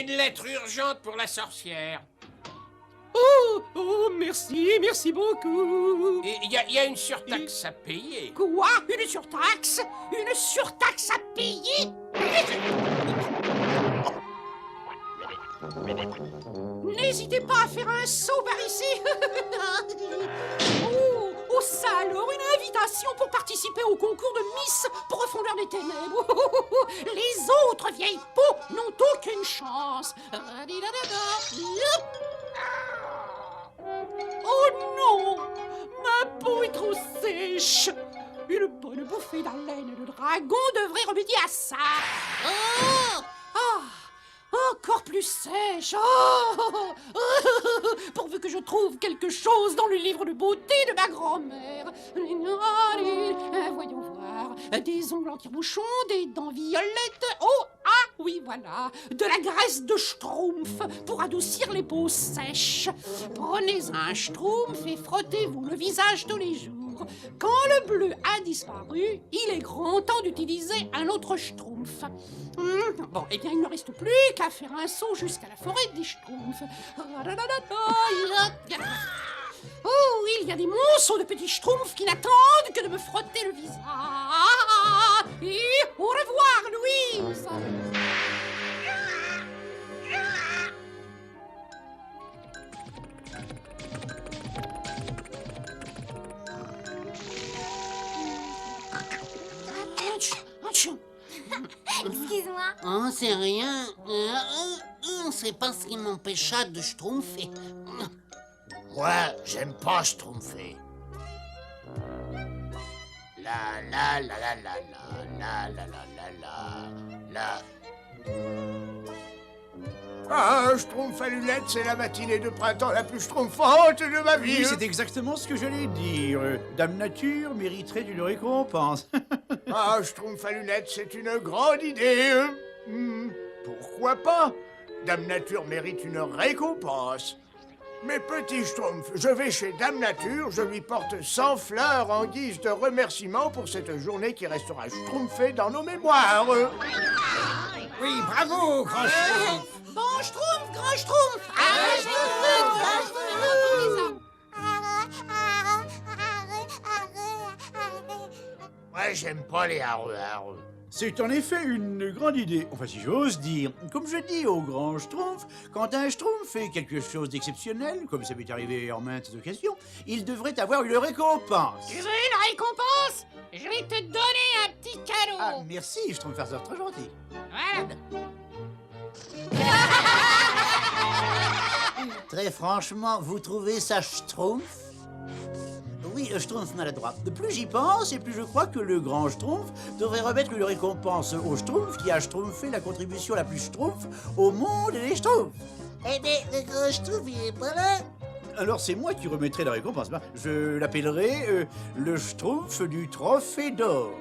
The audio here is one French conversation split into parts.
une lettre urgente pour la sorcière. Oh, merci beaucoup. Et il y a une surtaxe à payer. Quoi? Une surtaxe? Une surtaxe à payer? N'hésitez pas à faire un saut par ici. Oh, ça alors, une invitation pour participer au concours de Miss Profondeur des Ténèbres. Les autres vieilles peaux n'ont aucune chance. Oh non, ma peau est trop sèche. Une bonne bouffée d'haleine de dragon devrait remédier à ça. Encore plus sèche. Pourvu que je trouve quelque chose dans le livre de beauté de ma grand-mère. Voyons voir. Des ongles anti-bouchons, des dents violettes. Oh, ah oui, voilà. De la graisse de schtroumpf pour adoucir les peaux sèches. Prenez un schtroumpf et frottez-vous le visage tous les jours. Quand le bleu a disparu, il est grand temps d'utiliser un autre schtroumpf. Bon, eh bien, il ne reste plus qu'à faire un saut jusqu'à la forêt des schtroumpfs. Oh, il y a des monceaux de petits schtroumpfs qui n'attendent que de me frotter le visage. Et au revoir, Louise. Excuse-moi. Oh, c'est rien. C'est pas ce qui m'empêcha de schtroumpfer. Moi, j'aime pas schtroumpfer. La la la la la la la la la la. Ah, Schtroumpf à lunettes, c'est la matinée de printemps la plus schtroumpfante de ma vie. Oui, c'est exactement ce que j'allais dire. Dame Nature mériterait une récompense. Ah, Schtroumpf à lunettes, c'est une grande idée. Pourquoi pas? Dame Nature mérite une récompense. Mes petits Schtroumpfs, je vais chez Dame Nature, je lui porte 100 fleurs en guise de remerciement pour cette journée qui restera schtroumpfée dans nos mémoires. Oui, bravo, grand Schtroumpf. Bon schtroumpf, grand schtroumpf. Moi, j'aime pas les hareux. C'est en effet une grande idée, enfin si j'ose dire. Comme je dis au grand Schtroumpf, quand un Schtroumpf fait quelque chose d'exceptionnel, comme ça m'est arrivé en maintes occasions, il devrait avoir une récompense. Tu veux une récompense? Je vais te donner un petit cadeau. Ah, merci, Schtroumpfers, très gentil. Voilà. Très franchement, vous trouvez ça schtroumpf? Oui, schtroumpf maladroit. Plus j'y pense, et plus je crois que le grand schtroumpf devrait remettre une récompense au schtroumpf qui a schtroumpfé la contribution la plus schtroumpf au monde des schtroumpfs. Eh bien, le grand schtroumpf, il est pas là. Alors c'est moi qui remettrai la récompense. Je l'appellerai le schtroumpf du trophée d'or.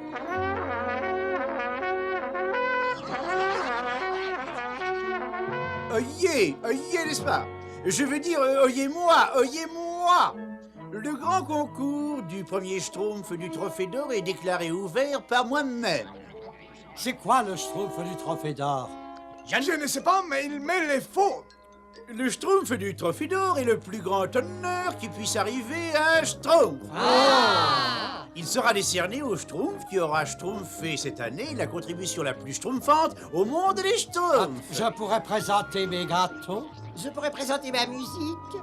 Oyez, n'est-ce pas? Je veux dire, oyez-moi. Le grand concours du premier schtroumpf du trophée d'or est déclaré ouvert par moi-même. C'est quoi le schtroumpf du trophée d'or? Je ne sais pas, mais il met les faux. Le schtroumpf du trophée d'or est le plus grand honneur qui puisse arriver à un schtroumpf. Il sera décerné au schtroumpf qui aura schtroumpfé cette année la contribution la plus schtroumpfante au monde des schtroumpfs. Je pourrais présenter mes gâteaux. Je pourrais présenter ma musique.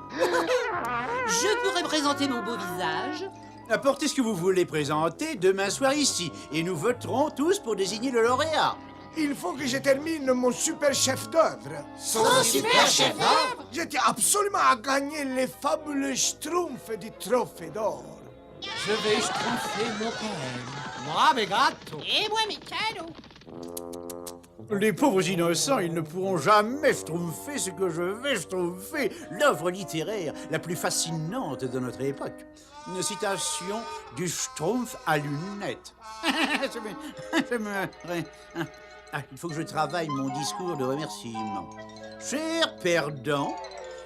Je pourrais présenter mon beau visage. Apportez ce que vous voulez présenter demain soir ici et nous voterons tous pour désigner le lauréat. Il faut que je termine mon super chef d'œuvre. Son super chef d'œuvre? Je tiens absolument à gagner les fabuleux schtroumpfs du trophée d'or. Je vais schtroumpfer mon poème. Moi, mes gâteaux. Et moi, mes cadeaux. Les pauvres innocents, ils ne pourront jamais schtroumpfer ce que je vais schtroumpfer, l'œuvre littéraire la plus fascinante de notre époque. Une citation du schtroumpf à lunettes. Il faut que je travaille mon discours de remerciement. Cher perdant,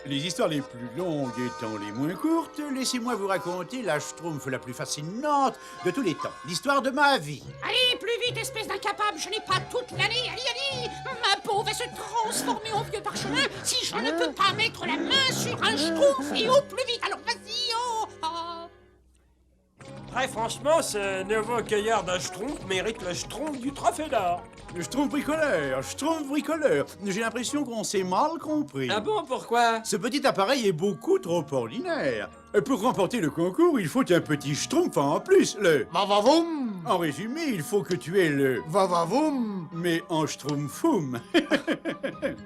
Les histoires les plus longues étant les moins courtes, laissez-moi vous raconter la schtroumpf la plus fascinante de tous les temps. L'histoire de ma vie. Allez, plus vite, espèce d'incapable, je n'ai pas toute l'année. Allez, allez, ma peau va se transformer en vieux parchemin si je ne peux pas mettre la main sur un schtroumpf. Et au plus vite, alors vas-y, oh, oh. Très franchement, ce nouveau cueilleur de schtroumpf mérite le schtroumpf du trophée d'or. Schtroumpf bricoleur. J'ai l'impression qu'on s'est mal compris. Ah bon, pourquoi? Ce petit appareil est beaucoup trop ordinaire. Pour remporter le concours, il faut un petit schtroumpf en plus, Va-va-voum! En résumé, il faut que tu aies le... Va-va-voum! mais en schtroumpfoum.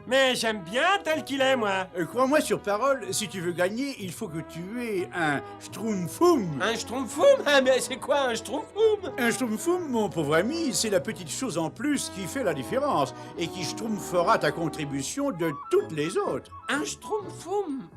Mais j'aime bien tel qu'il est, moi. Crois-moi sur parole, si tu veux gagner, il faut que tu aies un schtroumpfoum. Un schtroumpfoum? Ah, mais c'est quoi un schtroumpfoum? Un schtroumpfoum, mon pauvre ami, c'est la petite chose en plus qui fait la différence et qui schtroumpfera ta contribution de toutes les autres. Un schtroumpfoum?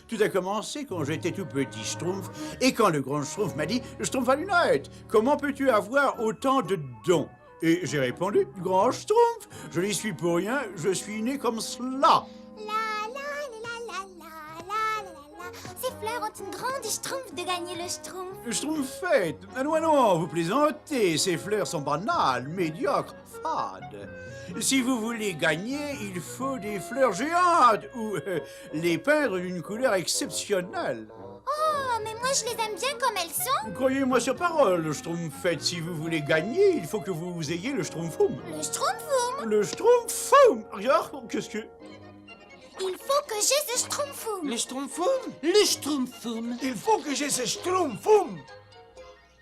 Tout a commencé quand j'étais tout petit schtroumpf et quand le grand schtroumpf m'a dit « Schtroumpf à lunettes, comment peux-tu avoir autant de dons ?» Et j'ai répondu « Grand schtroumpf, je n'y suis pour rien, je suis né comme cela. » Ces fleurs ont une grande schtroumpf de gagner le schtroumpf. Schtroumpfette, ah non, vous plaisantez, ces fleurs sont banales, médiocres, fades. Si vous voulez gagner, il faut des fleurs géantes ou les peindre d'une couleur exceptionnelle. Oh, mais moi je les aime bien comme elles sont. Croyez-moi sur parole, Schtroumpfette, si vous voulez gagner, il faut que vous ayez le Schtroumpfoum. Le schtroumpfoum. Le Schtroumpfoum. Regarde, qu'est-ce que... Il faut que j'ai ce schtroumpfoum. Le schtroumpfoum? Le schtroumpfoum. Il faut que j'ai ce schtroumpfoum!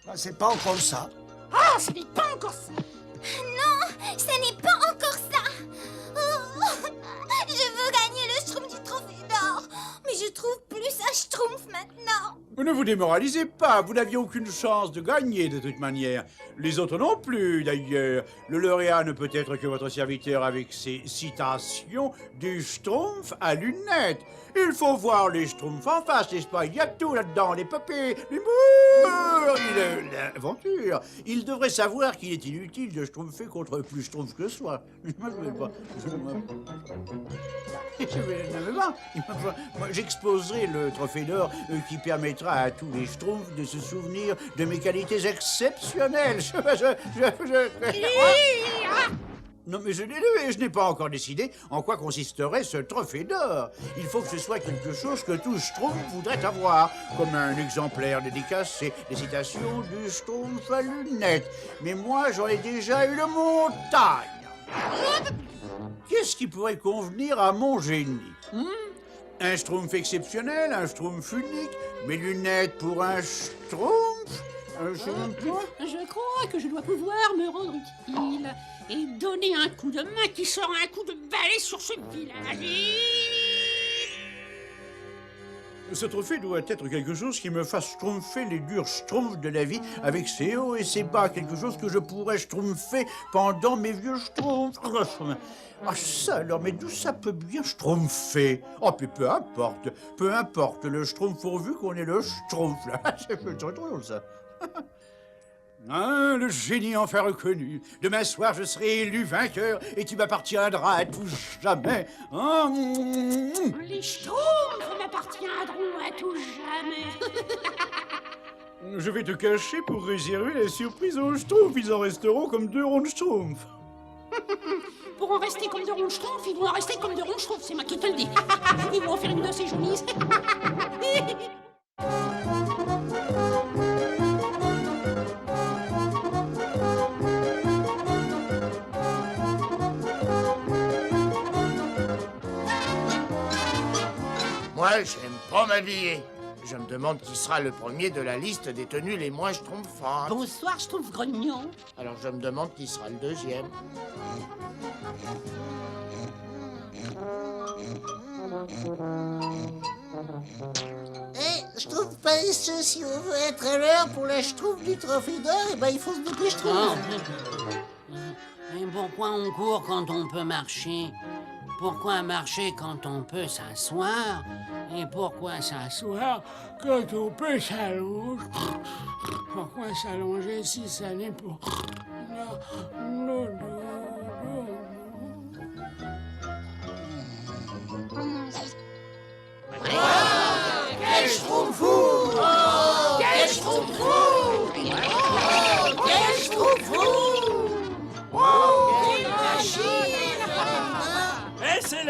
Ah, c'est pas encore ça. Ah, ce n'est pas encore ça. Non, ce n'est pas encore ça. Oh, je veux gagner le schtroumpf du trophée d'or. Mais je trouve plus un schtroumpf maintenant. Ne vous démoralisez pas, vous n'aviez aucune chance de gagner de toute manière. Les autres non plus, d'ailleurs. Le lauréat ne peut être que votre serviteur avec ses citations du schtroumpf à lunettes. Il faut voir les schtroumpfs en face, n'est-ce pas? Il y a tout là-dedans, les papiers, l'humour, l'aventure. Il devrait savoir qu'il est inutile de schtroumpfer contre plus schtroumpf que soi. Moi, je ne vais pas. Moi, j'exposerai le trophée d'or qui permettra à tous les schtroumpfs de se souvenir de mes qualités exceptionnelles. Non, mais je n'ai pas encore décidé en quoi consisterait ce trophée d'or. Il faut que ce soit quelque chose que tout schtroumpf voudrait avoir, comme un exemplaire dédicacé, des citations du schtroumpf à lunettes. Mais moi, j'en ai déjà une montagne. Qu'est-ce qui pourrait convenir à mon génie? Un schtroumpf exceptionnel, un schtroumpf unique, mes lunettes pour un schtroumpf, un schtroumpf... Je crois que je dois pouvoir me rendre utile et donner un coup de main qui sera un coup de balai sur ce village. Ce trophée doit être quelque chose qui me fasse schtroumpfer les durs schtroumpfs de la vie avec ses hauts et ses bas, quelque chose que je pourrais schtroumpfer pendant mes vieux schtroumpfs. Ah ça alors, mais d'où ça peut bien schtroumpfer? Oh, puis peu importe, le schtroumpf pourvu qu'on ait le schtroumpf, là. C'est trop drôle, ça. Ah, le génie enfin reconnu. Demain soir, je serai élu vainqueur et tu m'appartiendras à tout jamais. Ah, Les schtroumpfs m'appartiendront à tout jamais. Je vais te cacher pour réserver la surprise aux schtroumpfs. Ils en resteront comme deux ronds de schtroumpfs. Pour en rester comme de ronds schtroumpfs, ils vont en rester comme de ronds schtroumpfs, c'est moi qui te le dis. Ils vont en faire une de ces journées. Moi, j'aime pas m'habiller. Je me demande qui sera le premier de la liste des tenues les moins schtroumpfantes. Bonsoir, schtroumpf grognon. Alors je me demande qui sera le deuxième. Je trouve pas ça, si on veut être à l'heure pour la schtroumpf du trophée d'or, eh ben il faut se dépêcher. Mais pourquoi on court quand on peut marcher? Pourquoi marcher quand on peut s'asseoir? Et pourquoi s'asseoir quand on peut s'allonger? Pourquoi s'allonger si ça n'est pour... Non.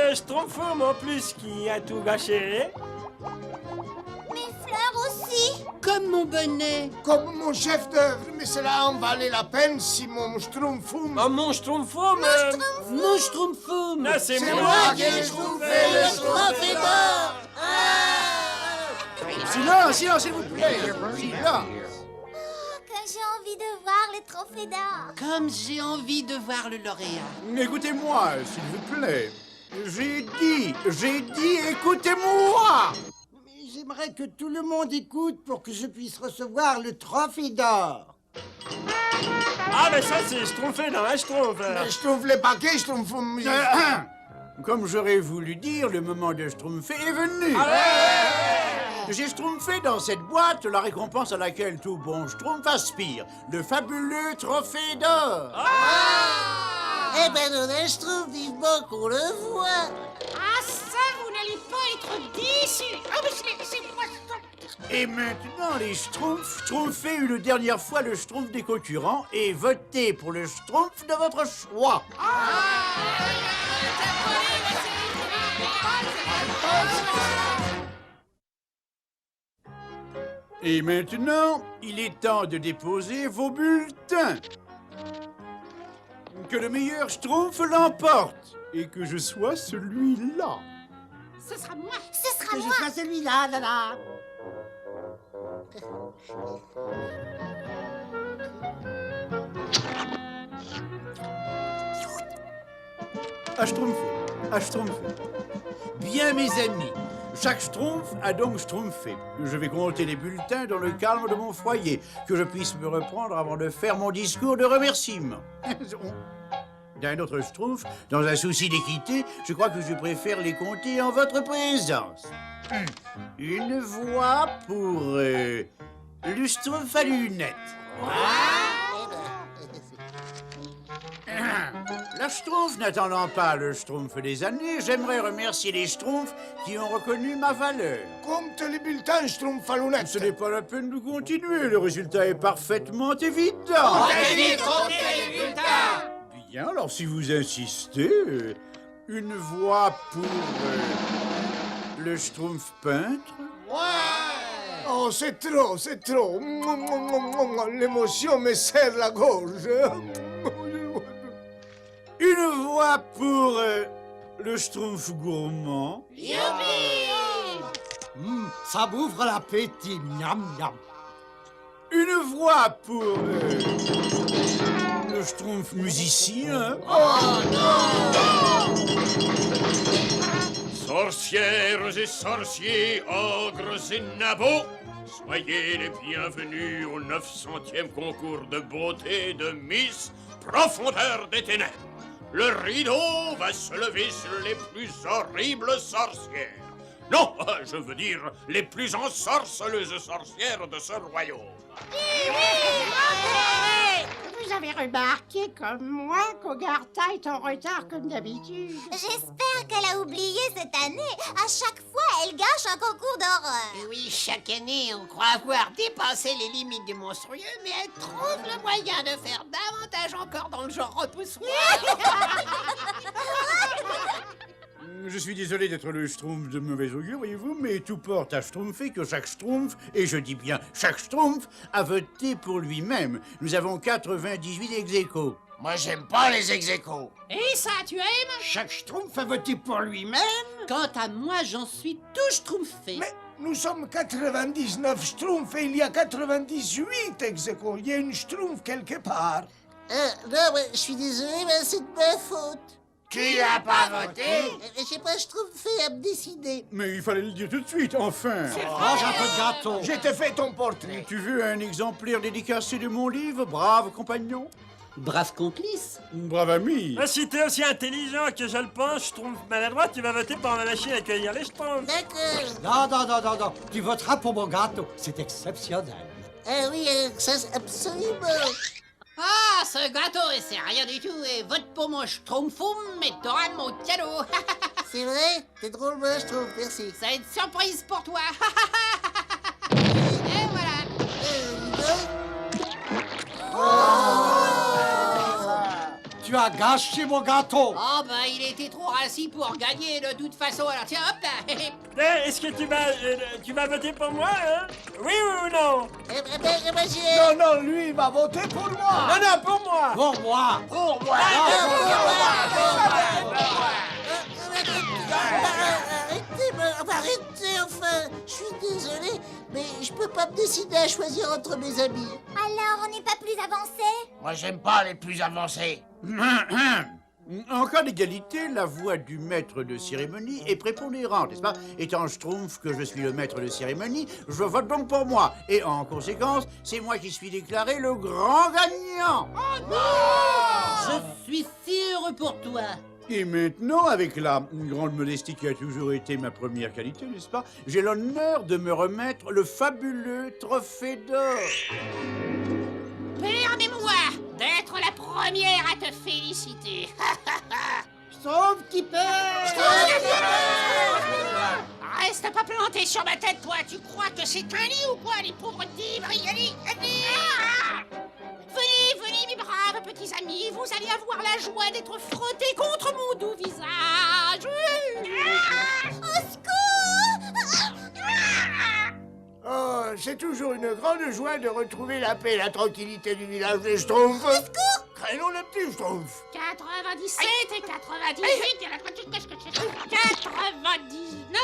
le Schtroumpfum en plus qui a tout gâché. Mes fleurs aussi. Comme mon bonnet. Comme mon chef d'œuvre, mais cela en valait la peine si mon Schtroumpfum... Oh, mon Schtroumpfum Mon Schtroumpfum. Là, c'est C'est moi moi qui qui ai trouvé le Trophée d'or. Silence, silence, s'il vous plaît. Silence. Que j'ai envie de voir le trophée d'or. Comme j'ai envie de voir le lauréat. Écoutez-moi, s'il vous plaît. J'ai dit, écoutez-moi. Mais j'aimerais que tout le monde écoute pour que je puisse recevoir le trophée d'or. Ah, mais ça, c'est Schtroumpfé dans la Schtroumpf. Je trouve les paquets, Schtroumpfum. Comme j'aurais voulu dire, le moment de Schtroumpfer est venu. J'ai Schtroumpfé dans cette boîte la récompense à laquelle tout bon Schtroumpf aspire. Le fabuleux trophée d'or. Eh ben, non, je trouve vivement qu'on le voit. Ah ça, vous n'allez pas être déçus. Ah mais c'est moi. Et maintenant, les Schtroumpfs, Schtroumpfez une dernière fois le Schtroumpf des concurrents et votez pour le Schtroumpf de votre choix. Et maintenant, il est temps de déposer vos bulletins. Que le meilleur Schtroumpf l'emporte et que je sois celui-là. Ce sera moi. Ce sera Que je moi. sois celui-là, là. À Schtroumpfer. Bien, mes amis, chaque Schtroumpf a donc Schtroumpfé. Je vais compter les bulletins dans le calme de mon foyer, que je puisse me reprendre avant de faire mon discours de remerciement. D'un autre Schtroumpf, dans un souci d'équité, je crois que je préfère les compter en votre présence. Une voix pour le Schtroumpf à lunettes. La Schtroumpf n'attendant pas le Schtroumpf des années, j'aimerais remercier les Schtroumpfs qui ont reconnu ma valeur. Compte les bulletins, Schtroumpf à lunettes. Ce n'est pas la peine de continuer, le résultat est parfaitement évident. Bien, alors si vous insistez, une voix pour le Schtroumpf peintre. Oh, c'est trop, c'est trop. L'émotion me serre la gorge. Une voix pour le Schtroumpf gourmand. Ça m'ouvre l'appétit. Miam, miam. Une voix pour le Schtroumpf musicien. Sorcières et sorciers, ogres et nabots, soyez les bienvenus au 900e concours de beauté de Miss Profondeur des Ténèbres. Le rideau va se lever sur les plus horribles sorcières. Non, je veux dire les plus ensorceleuses sorcières de ce royaume. Vous avez remarqué comme moi qu'Ogartha est en retard comme d'habitude. J'espère qu'elle a oublié cette année. À chaque fois, elle gâche un concours d'horreur. Oui, chaque année, on croit avoir dépassé les limites du monstrueux, mais elle trouve le moyen de faire davantage encore dans le genre repoussoir. Je suis désolé d'être le Schtroumpf de mauvais augure, voyez-vous, mais tout porte à Schtroumpfer que chaque Schtroumpf, et je dis bien chaque Schtroumpf, a voté pour lui-même. Nous avons 98 ex-aequo. Moi, j'aime pas les ex-aequo. Et ça, tu aimes? Chaque Schtroumpf a voté pour lui-même. Quant à moi, j'en suis tout schtroumpfé. Mais nous sommes 99 Schtroumpfs et il y a 98 ex-aequo. Il y a une Schtroumpf quelque part. Non, je suis désolé, mais c'est de ma faute. Qui a pas voté? Je sais pas, Schtroumpfer à me décider. Mais il fallait le dire tout de suite, enfin. Mange un peu de gâteau. Je te fais ton portrait. Tu veux un exemplaire dédicacé de mon livre, brave compagnon? Brave complice. Brave ami. Si t'es aussi intelligent que je le pense, Schtroumpf maladroit, tu vas voter pour la machine à cueillir les Schtroumpfs. Non. Non. Tu voteras pour mon gâteau. C'est exceptionnel. Ah oui, ça, absolument. Ah, ce gâteau, c'est rien du tout. Et vote pour mon Schtroumpfum et t'auras mon cadeau. C'est vrai? T'es drôle, moi, je trouve. Merci. Ça va être surprise pour toi. Et voilà. Tu as a gâché mon gâteau. Oh, ben, il était trop rassis pour gagner de toute façon. Alors, tiens, hop là. Est-ce que tu vas voter pour moi, hein? Oui ou non? Non, non, lui, il va voter pour moi. Non, non, pour moi! Pour moi. Pour moi. Arrêtez, enfin. Je suis désolé, mais je peux pas me décider à choisir entre mes amis. Alors, on n'est pas plus avancé? Moi, j'aime pas les plus avancés. En cas d'égalité, la voix du maître de cérémonie est prépondérante, n'est-ce pas? Étant Schtroumpf que je suis le maître de cérémonie, je vote donc pour moi. Et en conséquence, c'est moi qui suis déclaré le grand gagnant. Je suis si heureux pour toi. Et maintenant, avec la grande modestie qui a toujours été ma première qualité, n'est-ce pas? J'ai l'honneur de me remettre le fabuleux trophée d'or. Permets-moi d'être la première à te féliciter. Sauf qui perd. Reste pas planté sur ma tête, toi. Tu crois que c'est un lit ou quoi, les pauvres débris? Allez. Venez, mes braves petits amis. Vous allez avoir la joie d'être frottés contre mon doux visage. Au secours! Oh, c'est toujours une grande joie de retrouver la paix et la tranquillité du village des Schtroumpfs. Craignons le petit Schtroumpf. 97 et 98, 99.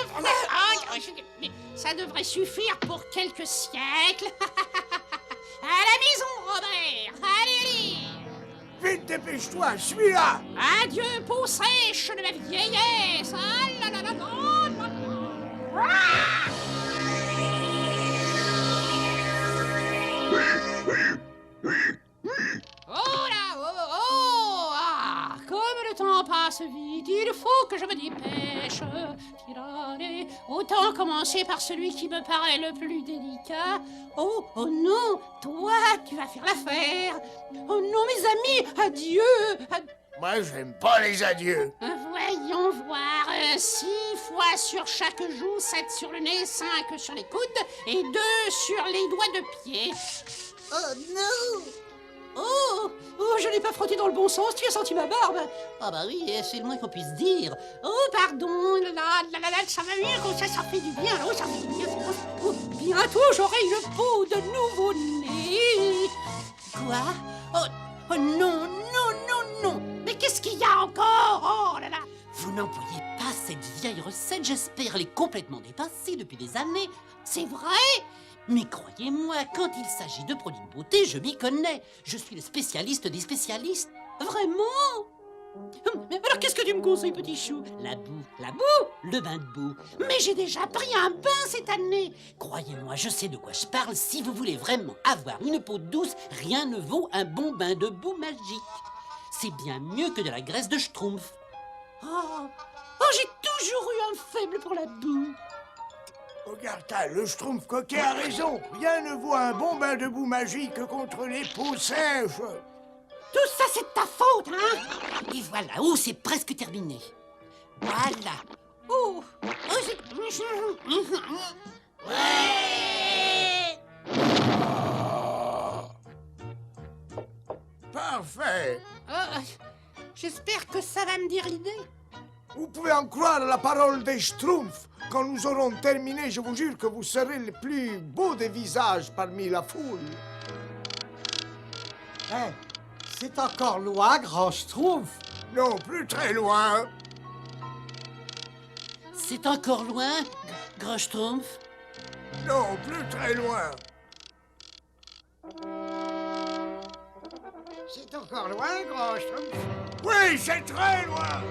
Mais ça devrait suffire pour quelques siècles. À la maison, Robert. Allez. Vite, dépêche-toi, suis-là. Adieu, peau sèche de ma vieillesse. Ah là là là là. Oh là, comme le temps passe vite, il faut que je me dépêche. Tirare. Autant commencer par celui qui me paraît le plus délicat. Oh non, toi, tu vas faire l'affaire. Oh non, mes amis, adieu. Moi, j'aime pas les adieux. Voyons voir. 6 fois sur chaque joue, 7 sur le nez, 5 sur les coudes et 2 sur les doigts de pied. Oh non! Oh, je n'ai pas frotté dans le bon sens, tu as senti ma barbe? Ah bah oui, c'est le moins qu'on puisse dire. Oh, pardon, ça va mieux, ça fait du bien, oh, ça fait du bien. Oh, bientôt, j'aurai une peau de nouveau-né. Quoi? Oh non. Mais qu'est-ce qu'il y a encore? Oh là là. Vous n'employez pas cette vieille recette, j'espère elle est complètement dépassée depuis des années. C'est vrai? Mais croyez-moi, quand il s'agit de produits de beauté, je m'y connais. Je suis le spécialiste des spécialistes. Vraiment? Mais alors qu'est-ce que tu me conseilles, petit chou? La boue, le bain de boue. Mais j'ai déjà pris un bain cette année. Croyez-moi, je sais de quoi je parle. Si vous voulez vraiment avoir une peau douce, rien ne vaut un bon bain de boue magique. C'est bien mieux que de la graisse de Schtroumpf. Oh, j'ai toujours eu un faible pour la boue. Regarde, le Schtroumpf coquet a raison. Rien ne vaut un bon bain de boue magique contre les peaux sèches. Tout ça, c'est de ta faute, hein? Et voilà, c'est presque terminé. Voilà. Parfait. J'espère que ça va me dérider. Vous pouvez en croire la parole des Schtroumpfs. Quand nous aurons terminé, je vous jure que vous serez le plus beau des visages parmi la foule. Hein, c'est encore loin, grand Schtroumpf. Non, plus très loin. C'est encore loin, Grand Schtroumpf? Non, plus très loin. C'est encore loin, grand Schtroumpf. Oui, c'est très loin.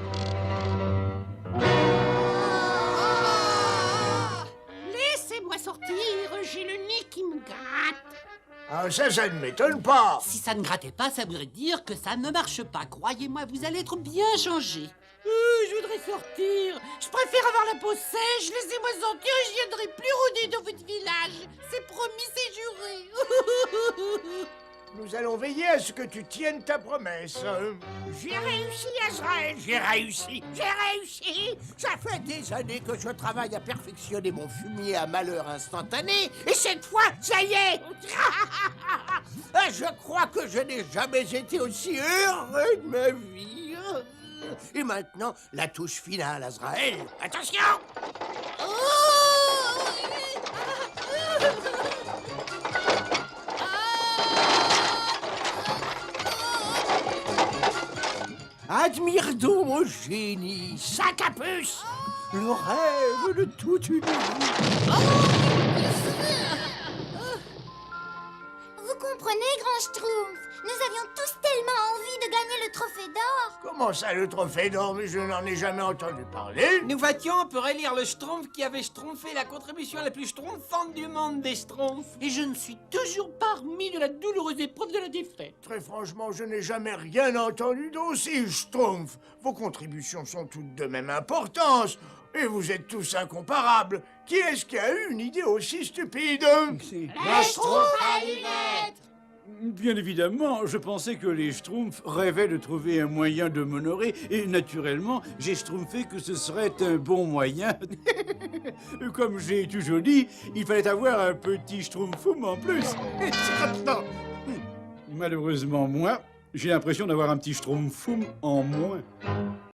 Laissez-moi sortir, j'ai le nez qui me gratte. Ah, ça ne m'étonne pas. Si ça ne grattait pas, ça voudrait dire que ça ne marche pas. Croyez-moi, vous allez être bien changé. Je voudrais sortir. Je préfère avoir la peau sèche. Laissez-moi sortir et je viendrai plus rôder dans votre village. C'est promis, c'est juré. Nous allons veiller à ce que tu tiennes ta promesse. J'ai réussi, Azraël, j'ai réussi. Ça fait des années que je travaille à perfectionner mon fumier à malheur instantané, et cette fois, ça y est. je crois que je n'ai jamais été aussi heureux de ma vie. Et maintenant, la touche finale, Azraël. Attention! Admire donc mon génie, sac à puce, le rêve de toute une vie. Vous comprenez, grand Schtroumpf? Nous avions tous tellement envie de gagner le trophée d'or. Comment ça, le trophée d'or? Mais je n'en ai jamais entendu parler. Nous votions pour élire le Schtroumpf qui avait schtroumpfé la contribution la plus schtroumpfante du monde des Schtroumpfs. Et je ne suis toujours pas remis de la douloureuse épreuve de la défaite. Très franchement, je n'ai jamais rien entendu d'aussi schtroumpf. Vos contributions sont toutes de même importance. Et vous êtes tous incomparables. Qui est-ce qui a eu une idée aussi stupide? Le Schtroumpf à lunettes! Bien évidemment, je pensais que les Schtroumpfs rêvaient de trouver un moyen de m'honorer, et naturellement, j'ai schtroumpfé que ce serait un bon moyen. Comme j'ai toujours dit, il fallait avoir un petit schtroumpfoum en plus. Malheureusement, moi, j'ai l'impression d'avoir un petit schtroumpfoum en moins.